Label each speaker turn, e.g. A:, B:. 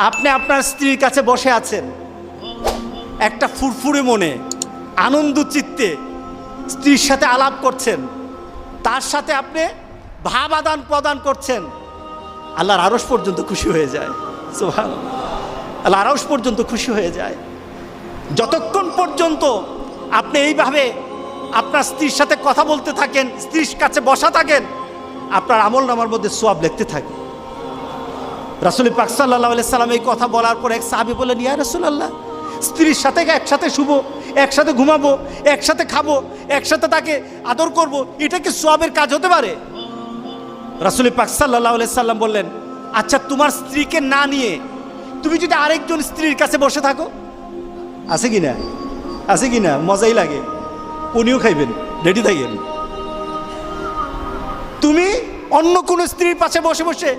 A: আপনি আপনার স্ত্রীর কাছে বসে আছেন, একটা ফুরফুরে মনে আনন্দ চিত্তে স্ত্রীর সাথে আলাপ করছেন, তার সাথে আপনি ভাব আদান প্রদান করছেন, আল্লাহর আরশ পর্যন্ত খুশি হয়ে যায়। সুবহানাল্লাহ, আল্লাহর আরশ পর্যন্ত খুশি হয়ে যায়। যতক্ষণ পর্যন্ত আপনি এইভাবে আপনার স্ত্রীর সাথে কথা বলতে থাকেন, স্ত্রীর কাছে বসা থাকেন, আপনার আমলনামার মধ্যে সওয়াব লিখতে থাকে। রাসূল পাক সাল্লাল্লাহু আলাইহি সাল্লাম এই কথা বলার পর এক সাহাবী বললেন, ইয়া রাসূলুল্লাহ, স্ত্রীর সাথে একসাথে শুবো, একসাথে ঘুমাবো, একসাথে খাবো, একসাথে তাকে আদর করব, এটা কি সওয়াবের কাজ হতে পারে? রাসূল পাক সাল্লাল্লাহু আলাইহি সাল্লাম বললেন, আচ্ছা তোমার স্ত্রীকে না নিয়ে তুমি যদি আরেকজন স্ত্রীর কাছে বসে থাকো, আছে কি না? আছে কি না? মজাই লাগে, উনিও খাইবেন, রেডি থাকেন। তুমি অন্য কোনো স্ত্রীর পাশে বসে বসে